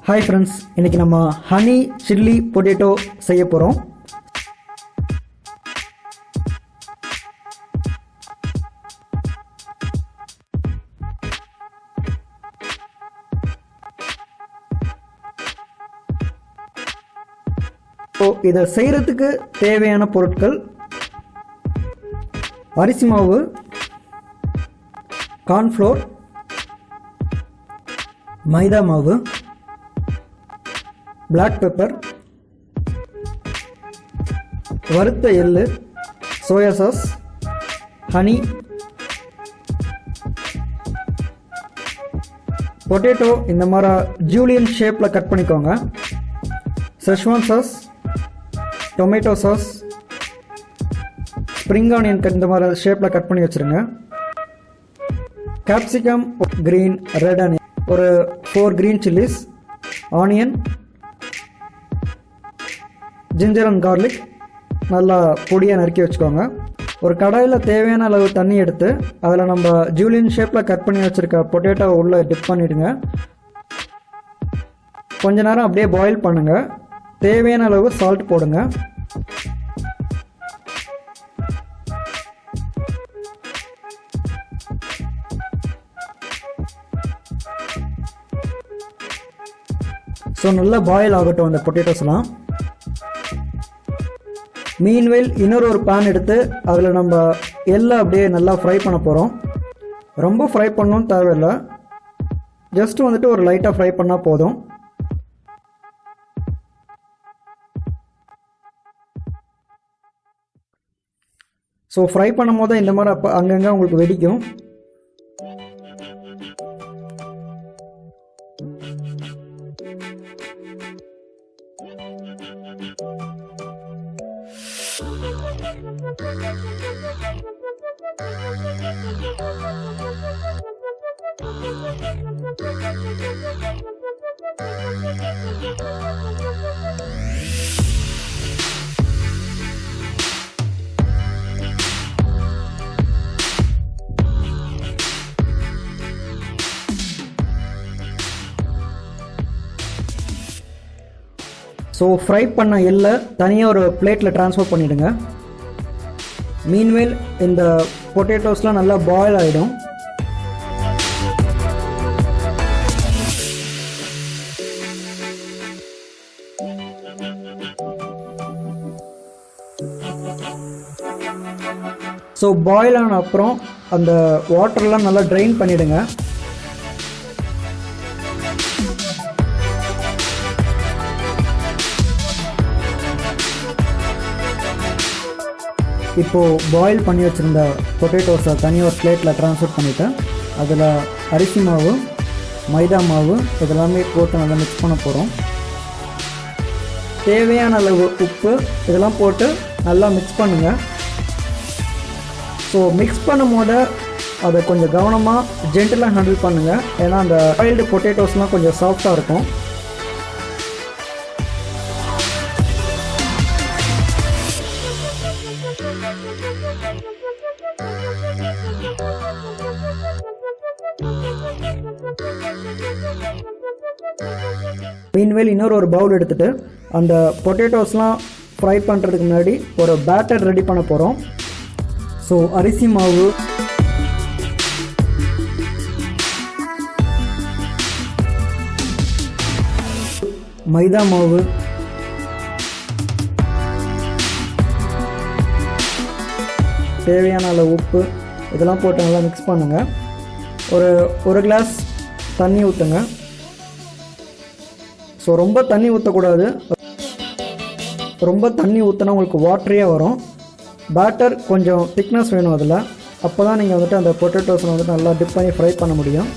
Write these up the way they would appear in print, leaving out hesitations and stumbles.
Hi friends, இன்றைக்கி நம்ம honey chilli potato செய்ய போகிறோம். இதை செய்கிறதுக்கு தேவையான பொருட்கள்: அரிசி மாவு, கார்ன்ஃப்ளோர், மைதா மாவு, பிளாக் பெப்பர், வறுத்த எள்ளு, சோயா சாஸ், ஹனி, பொட்டேட்டோ இந்த மாதிரி ஜூலியன் ஷேப்பில் கட் பண்ணிக்கோங்க, Schezwan sauce, tomato sauce, spring onion இந்த மாதிரி ஷேப்பில் கட் பண்ணி வச்சுருங்க, கேப்சிகம், க்ரீன், ரெட் ஆனியன், ஒரு 4 green chillies, onion, ginger and garlic நல்லா பொடியாக நறுக்கி வச்சுக்கோங்க. ஒரு கடாயில் தேவையான அளவு தண்ணி எடுத்து அதில் நம்ம ஜூலியன் ஷேப்பில் கட் பண்ணி வச்சுருக்க பொட்டேட்டோ உள்ளே டிப் பண்ணிவிடுங்க. கொஞ்ச நேரம் அப்படியே பாயில் பண்ணுங்கள். தேவையான அளவு சால்ட் போடுங்க. ஸோ நல்லா பாயில் ஆகட்டும் அந்த பொட்டேட்டோஸ்லாம். மீன்வெயில் இன்னொரு பேன் எடுத்து அதில் நம்ம எல்லாம் அப்படியே நல்லா ஃப்ரை பண்ண போகிறோம். ரொம்ப ஃப்ரை பண்ணணும்னு தேவையில்லை, ஜஸ்ட் வந்துட்டு ஒரு லைட்டாக ஃப்ரை பண்ணால் போதும். ஸோ ஃப்ரை பண்ணும் போது இந்த மாதிரி அப்போ அங்கங்கே உங்களுக்கு வெடிக்கும். ஸோ ஃப்ரை பண்ண எள்ளை தனியாக ஒரு பிளேட்டில் ட்ரான்ஸ்ஃபர் பண்ணிவிடுங்க. மீன்வேல் இந்த பொட்டேட்டோஸ்லாம் நல்லா பாயில் ஆகிடும். ஸோ பாயில் ஆன அப்புறம் அந்த வாட்டர்லாம் நல்லா ட்ரைன் பண்ணிவிடுங்க. இப்போது பாயில் பண்ணி வச்சுருந்த பொட்டேட்டோஸை தனியாக ஒரு பிளேட்டில் ட்ரான்ஸ்ஃபர் பண்ணிவிட்டு அதில் அரிசி மாவு, மைதா மாவு இதெல்லாமே போட்டு நல்லா மிக்ஸ் பண்ண போகிறோம். தேவையான அளவு உப்பு இதெல்லாம் போட்டு நல்லா மிக்ஸ் பண்ணுங்கள். ஸோ மிக்ஸ் பண்ணும் போது அதை கொஞ்சம் கவனமாக ஜென்டலாக ஹேண்டில் பண்ணுங்கள், ஏன்னா அந்த பாயில்டு பொட்டேட்டோஸ்லாம் கொஞ்சம் சாஃப்டாக இருக்கும். மீன்வேல் இன்னொரு பவுல் எடுத்துகிட்டு அந்த பொட்டேட்டோஸ்லாம் ஃப்ரை பண்ணுறதுக்கு முன்னாடி ஒரு பேட்டர் ரெடி பண்ண போகிறோம். ஸோ அரிசி மாவு, மைதா மாவு, தேவையான அளவு உப்பு இதெல்லாம் போட்டு நல்லா மிக்ஸ் பண்ணுங்கள். ஒரு கிளாஸ் தண்ணி ஊற்றுங்க. ஸோ ரொம்ப தண்ணி ஊற்றக்கூடாது, ரொம்ப தண்ணி ஊற்றினா உங்களுக்கு வாட்டரியாக வரும். பேட்டர் கொஞ்சம் திக்னஸ் வேணும் அதில், அப்போ தான் நீங்கள் வந்துட்டு அந்த பொட்டேட்டோஸை வந்துட்டு நல்லா டிப் பண்ணி ஃப்ரை பண்ண முடியும்.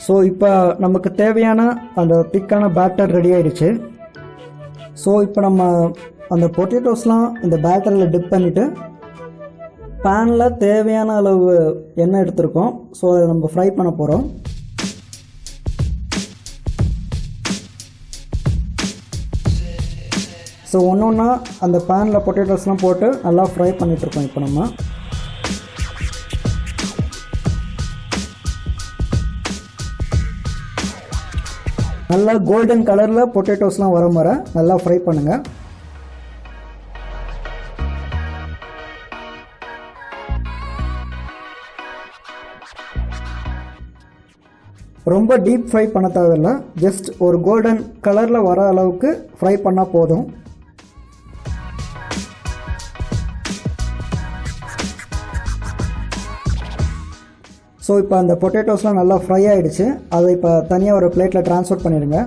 ஸோ இப்போ நமக்கு தேவையான அந்த திக்கான பேட்டர் ரெடி ஆகிடுச்சு. ஸோ இப்போ நம்ம அந்த பொட்டேட்டோஸ்லாம் இந்த பேட்டரில் டிப் பண்ணிவிட்டு பேனில் தேவையான அளவு எண்ணெய் எடுத்துருக்கோம். ஸோ அதை நம்ம ஃப்ரை பண்ண போகிறோம். ஸோ ஒன்று ஒன்றா அந்த பேனில் பொட்டேட்டோஸ்லாம் போட்டு நல்லா ஃப்ரை பண்ணிகிட்ருக்கோம். இப்போ நம்ம நல்லா கோல்டன் கலரில் பொட்டேட்டோஸ்லாம் வர மாதிரி நல்லா ஃப்ரை பண்ணுங்கள். ரொம்ப டீப் ஃப்ரை பண்ண தேவையில்லை, ஜஸ்ட் ஒரு கோல்டன் கலரில் வர அளவுக்கு ஃப்ரை பண்ணால் போதும். ஸோ இப்போ அந்த பொட்டேட்டோஸ்லாம் நல்லா ஃப்ரை ஆகிடுச்சு. அதை இப்போ தனியாக ஒரு பிளேட்டில் ட்ரான்ஸ்ஃபர் பண்ணிடுங்க.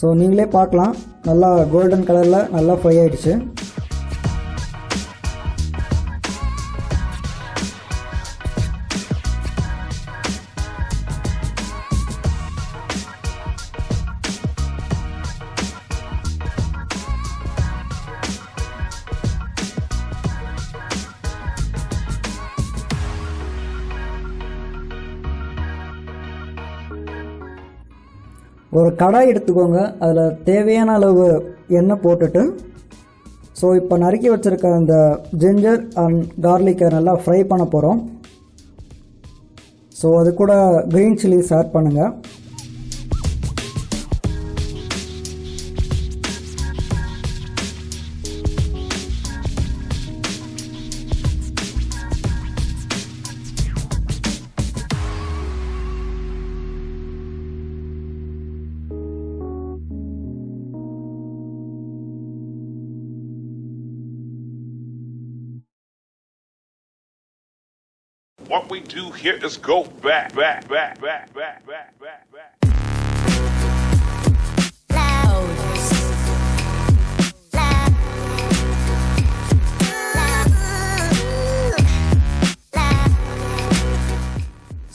ஸோ நீங்களே பார்க்கலாம், நல்லா கோல்டன் கலரில் நல்லா ஃப்ரை ஆகிடுச்சு. ஒரு கடாய் எடுத்துக்கோங்க, அதில் தேவையான அளவு எண்ணெய் போட்டுட்டு ஸோ இப்போ நறுக்கி வச்சுருக்க அந்த ஜிஞ்சர் அண்ட் கார்லிக்கை நல்லா ஃப்ரை பண்ண போகிறோம். ஸோ அது கூட க்ரீன் சில்லிஸ் ஆட் பண்ணுங்கள். What we do here is go back.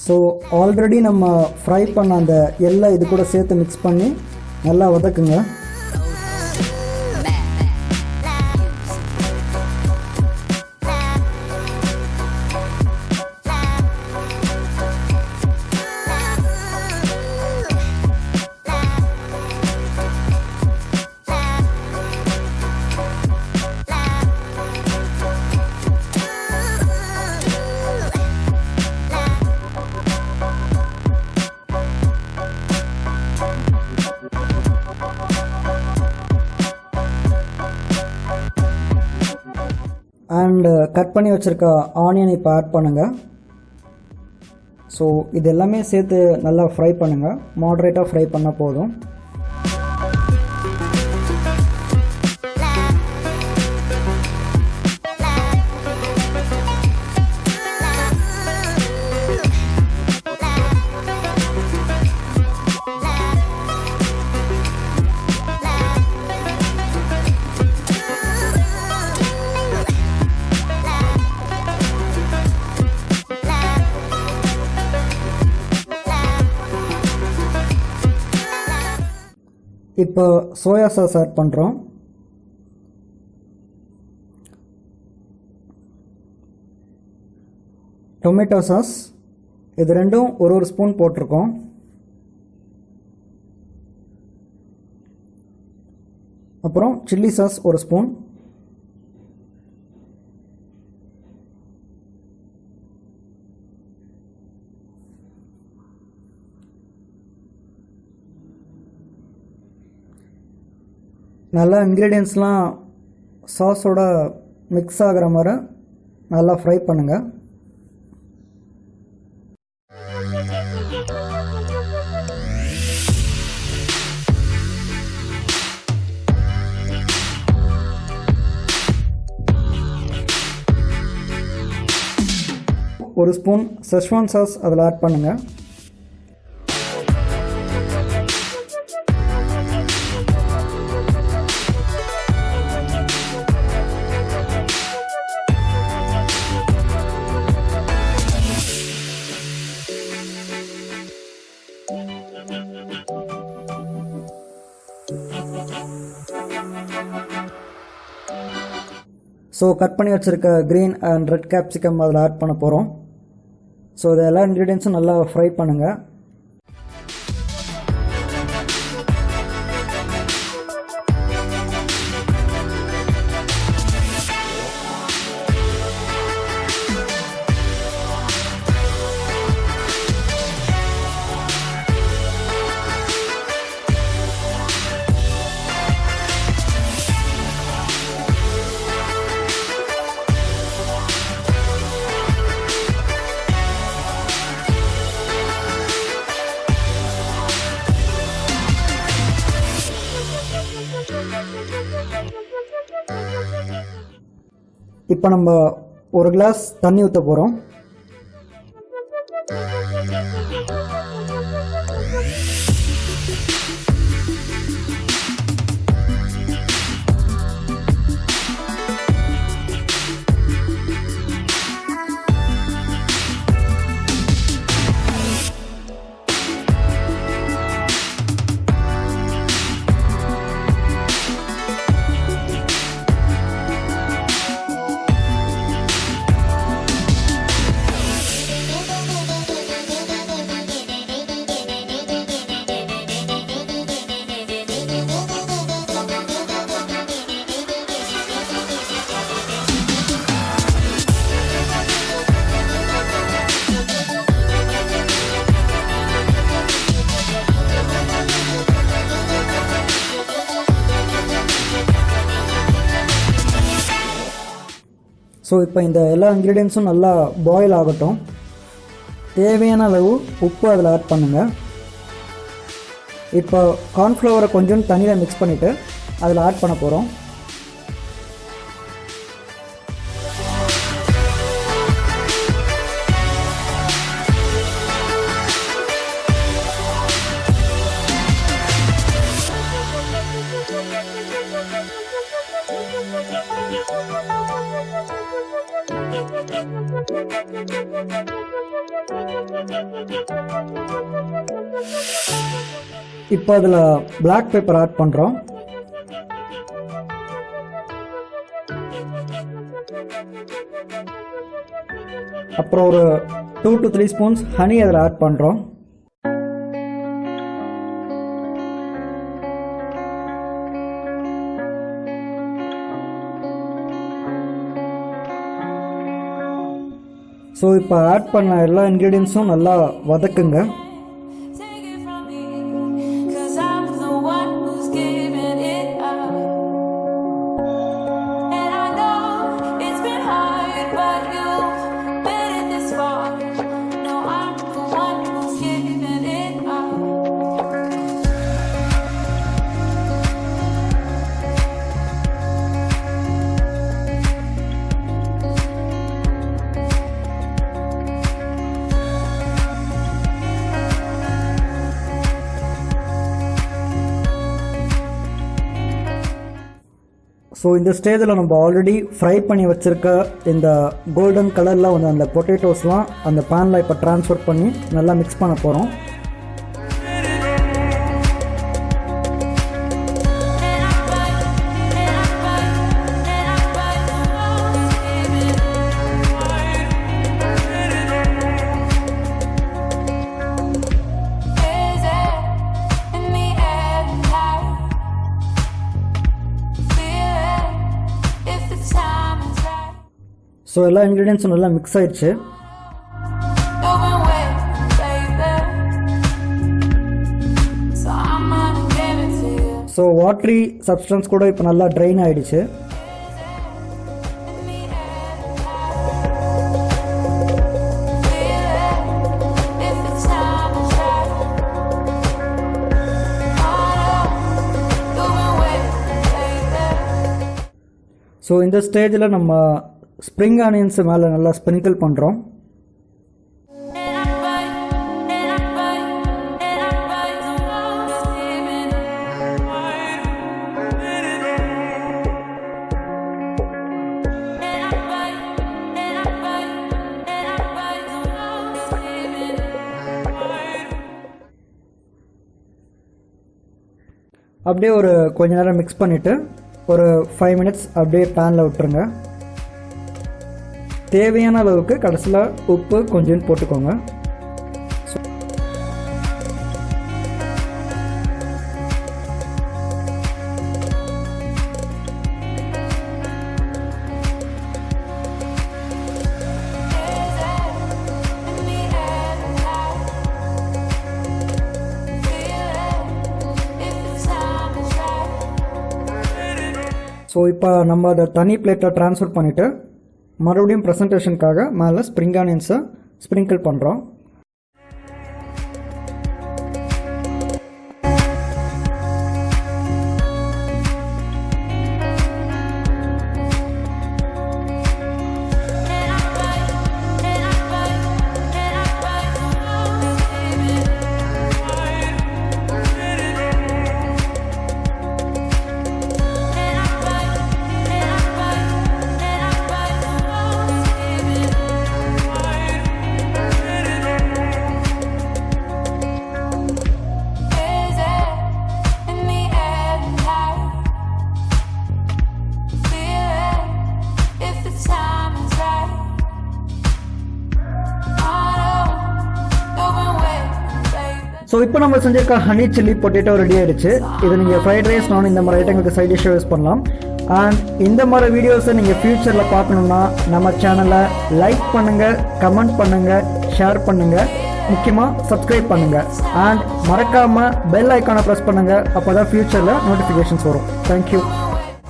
So already நம்ம ஃப்ரை பண்ண அந்த எல்லாம் இது கூட சேர்த்து மிக்ஸ் பண்ணி நல்லா வதக்குங்க. அண்டு கட் பண்ணி வச்சுருக்க ஆனியன் இப்போ ஆட் பண்ணுங்கள். ஸோ இது எல்லாமே சேர்த்து நல்லா ஃப்ரை பண்ணுங்கள். மாடரேட்டாக ஃப்ரை பண்ணால் போதும். இப்போ சோயா சாஸ் ஆட் பண்ணுறோம். டொமேட்டோ சாஸ் இது ரெண்டும் ஒரு ஸ்பூன் போட்டிருக்கோம். அப்புறம் சில்லி சாஸ் ஒரு ஸ்பூன். நல்லா இன்க்ரீடியன்ட்ஸ்லாம் சாஸோட மிக்ஸ் ஆகிற மாதிரி நல்லா ஃப்ரை பண்ணுங்கள். 1 ஸ்பூன் செஸ்வான் சாஸ் அதில் ஆட் பண்ணுங்கள். ஸோ கட் பண்ணி வச்சுருக்க க்ரீன் அண்ட் ரெட் கேப்சிகம் அதில் ஆட் பண்ண போகிறோம். ஸோ இது எல்லா இன்க்ரீடியன்ஸும் நல்லா ஃப்ரை பண்ணுங்கள். இப்போ நம்ம 1 கிளாஸ் தண்ணி ஊற்ற போகிறோம். ஸோ இப்போ இந்த எல்லா இன்க்ரீடியன்ஸும் நல்லா பாயில் ஆகட்டும். தேவையான அளவு உப்பு அதில் ஆட் பண்ணுங்கள். இப்போ கார்ன்ஃப்ளவரை கொஞ்சம் தண்ணியில் மிக்ஸ் பண்ணிவிட்டு அதில் ஆட் பண்ண போகிறோம். இப்போ அதில் பிளாக் பெப்பர் ஆட் பண்ணுறோம். அப்புறம் ஒரு 2 to 3 ஸ்பூன்ஸ் ஹனி அதில் ஆட் பண்ணுறோம். ஸோ இப்போ ஆட் பண்ண எல்லா இன்க்ரீடியன்ஸும் நல்லா வதக்குங்க. ஸோ இந்த ஸ்டேஜில் நம்ம ஆல்ரெடி ஃப்ரை பண்ணி வச்சுருக்க இந்த கோல்டன் கலரில் வந்து அந்த பொட்டேட்டோஸ்லாம் அந்த பேனில் இப்போ ட்ரான்ஸ்ஃபர் பண்ணி நல்லா மிக்ஸ் பண்ண போகிறோம். ஸோ எல்லா இன்க்ரீடியன்ஸும் நல்லா மிக்ஸ் ஆயிடுச்சு. ஸோ வாட்டரி சப்ஸ்டன்ஸ் கூட இப்போ நல்லா ட்ரைன் ஆகிடுச்சு. ஸோ இந்த ஸ்டேஜில் நம்ம ஸ்ப்ரிங் ஆனியன்ஸ் மேலே நல்லா ஸ்ப்ரிங்கிள் பண்ணுறோம். அப்படியே ஒரு கொஞ்ச நேரம் மிக்ஸ் பண்ணிவிட்டு ஒரு 5 minutes அப்படியே பேனில் விட்டுருங்க. தேவையான அளவுக்கு கடைசியில் உப்பு கொஞ்சம் போட்டுக்கோங்க. ஸோ இப்போ நம்ம அதை தனி பிளேட்டில் ட்ரான்ஸ்ஃபர் பண்ணிவிட்டு மறுபடியும் ப்ரெசன்டேஷனுக்காக மேலே ஸ்ப்ரிங் ஆனியன்ஸை ஸ்ப்ரிங்கிள் பண்ணுறோம். ஸோ இப்போ நம்ம செஞ்சிருக்க ஹனி சில்லி பொட்டேட்டோ ரெடி ஆகிடுச்சு. இது நீங்கள் ஃப்ரைட் ரைஸ் நான் இந்த மாதிரி ஐட்டங்களுக்கு சைட் டிஷ்ஷாக யூஸ் பண்ணலாம். அண்ட் இந்த மாதிரி வீடியோஸை நீங்கள் ஃப்யூச்சரில் பார்க்கணுன்னா நம்ம சேனலை லைக் பண்ணுங்கள், கமெண்ட் பண்ணுங்கள், ஷேர் பண்ணுங்கள், முக்கியமாக சப்ஸ்கிரைப் பண்ணுங்கள். அண்ட் மறக்காமல் பெல் ஐக்கானை ப்ரெஸ் பண்ணுங்கள். அப்போ தான் ஃப்யூச்சரில் நோட்டிஃபிகேஷன்ஸ் வரும். தேங்க்யூ.